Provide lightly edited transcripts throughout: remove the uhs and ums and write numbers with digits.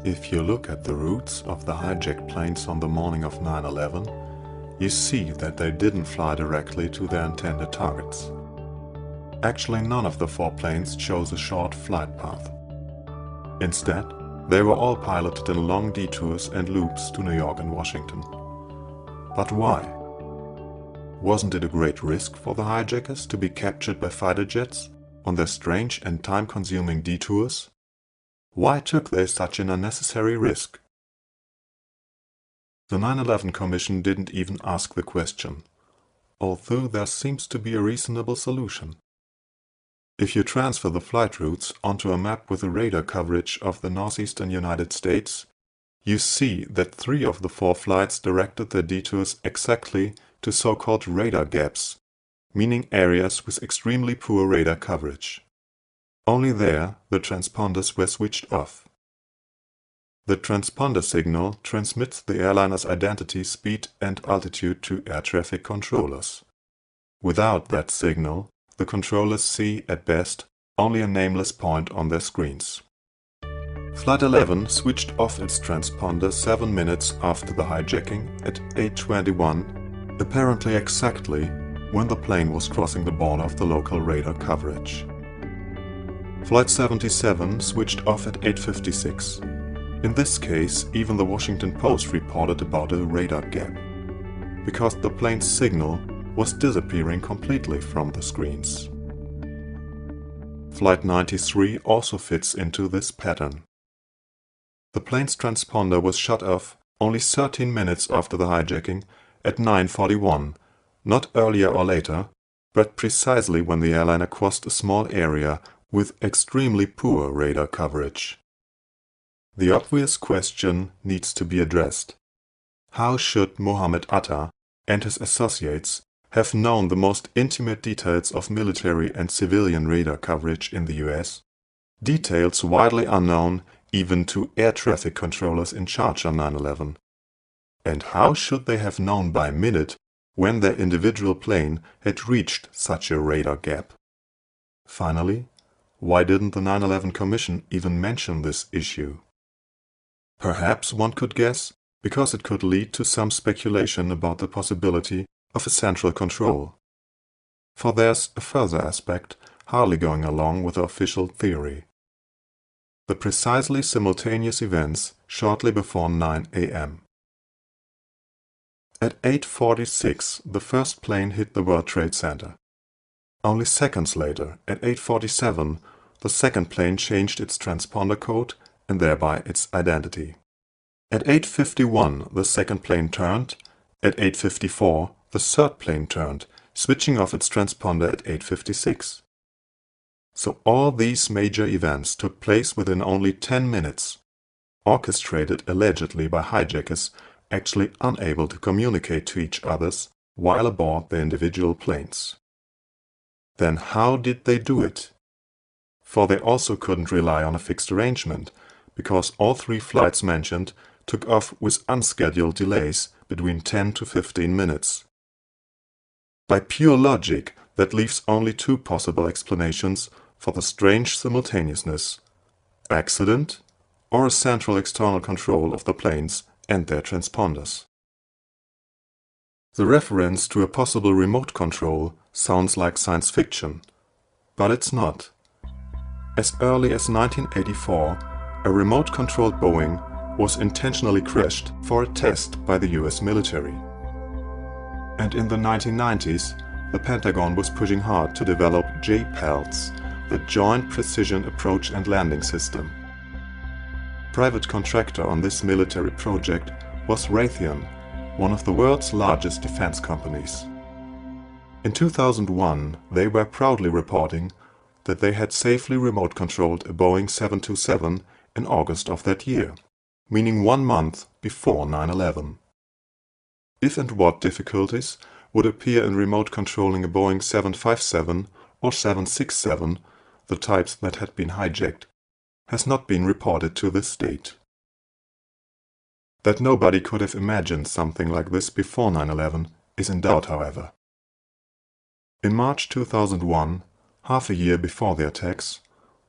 If you look at the routes of the hijacked planes on the morning of 9/11, you see that they didn't fly directly to their intended targets. Actually, none of the 4 planes chose a short flight path. Instead, they were all piloted in long detours and loops to New York and Washington. But why? Wasn't it a great risk for the hijackers to be captured by fighter jets on their strange and time-consuming detours? Why took they such an unnecessary risk? The 9/11 Commission didn't even ask the question, although there seems to be a reasonable solution. If you transfer the flight routes onto a map with a radar coverage of the northeastern United States, you see that 3 of the 4 flights directed their detours exactly to so-called radar gaps, meaning areas with extremely poor radar coverage. Only there the transponders were switched off. The transponder signal transmits the airliner's identity, speed and altitude to air traffic controllers. Without that signal, the controllers see, at best, only a nameless point on their screens. Flight 11 switched off its transponder 7 minutes after the hijacking at 8:21, apparently exactly when the plane was crossing the border of the local radar coverage. Flight 77 switched off at 8:56. In this case, even the Washington Post reported about a radar gap, because the plane's signal was disappearing completely from the screens. Flight 93 also fits into this pattern. The plane's transponder was shut off only 13 minutes after the hijacking at 9:41, not earlier or later, but precisely when the airliner crossed a small area with extremely poor radar coverage. The obvious question needs to be addressed. How should Mohammed Atta and his associates have known the most intimate details of military and civilian radar coverage in the US, details widely unknown even to air traffic controllers in charge on 9/11? And how should they have known by minute when their individual plane had reached such a radar gap? Finally, why didn't the 9/11 Commission even mention this issue? Perhaps, one could guess, because it could lead to some speculation about the possibility of a central control. For there's a further aspect hardly going along with the official theory. The precisely simultaneous events shortly before 9 a.m. At 8:46, the first plane hit the World Trade Center. Only seconds later, at 8:47, the second plane changed its transponder code and thereby its identity. At 8:51, the second plane turned. At 8:54, the third plane turned, switching off its transponder at 8:56. So all these major events took place within only 10 minutes, orchestrated allegedly by hijackers actually unable to communicate to each other while aboard their individual planes. Then how did they do it? For they also couldn't rely on a fixed arrangement, because all 3 flights mentioned took off with unscheduled delays between 10 to 15 minutes. By pure logic, that leaves only 2 possible explanations for the strange simultaneousness: accident or a central external control of the planes and their transponders. The reference to a possible remote control sounds like science fiction, but it's not. As early as 1984, a remote-controlled Boeing was intentionally crashed for a test by the US military. And in the 1990s, the Pentagon was pushing hard to develop JPALS, the Joint Precision Approach and Landing System. Private contractor on this military project was Raytheon, one of the world's largest defense companies. In 2001, they were proudly reporting that they had safely remote-controlled a Boeing 727 in August of that year, meaning 1 month before 9/11. If and what difficulties would appear in remote controlling a Boeing 757 or 767, the types that had been hijacked, has not been reported to this date. That nobody could have imagined something like this before 9/11 is in doubt, however. In March 2001, half a year before the attacks,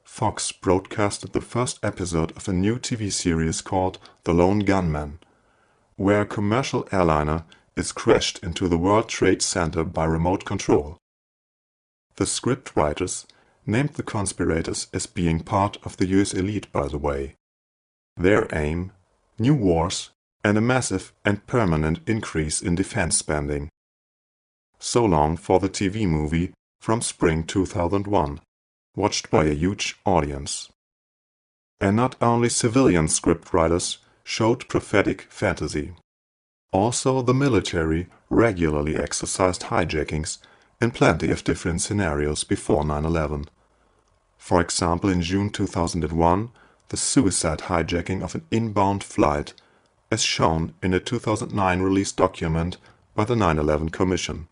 Fox broadcasted the first episode of a new TV series called The Lone Gunman, where a commercial airliner is crashed into the World Trade Center by remote control. The scriptwriters named the conspirators as being part of the US elite, by the way. Their aim: new wars and a massive and permanent increase in defense spending. So long for the TV movie from spring 2001, watched by a huge audience. And not only civilian scriptwriters showed prophetic fantasy. Also, the military regularly exercised hijackings in plenty of different scenarios before 9/11. For example, in June 2001, the suicide hijacking of an inbound flight, as shown in a 2009 released document by the 9/11 Commission.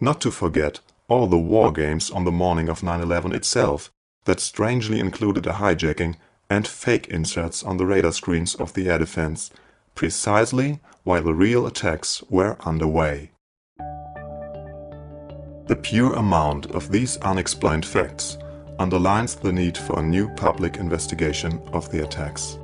Not to forget all the war games on the morning of 9/11 itself that strangely included a hijacking and fake inserts on the radar screens of the air defense, precisely while the real attacks were underway. The pure amount of these unexplained facts underlines the need for a new public investigation of the attacks.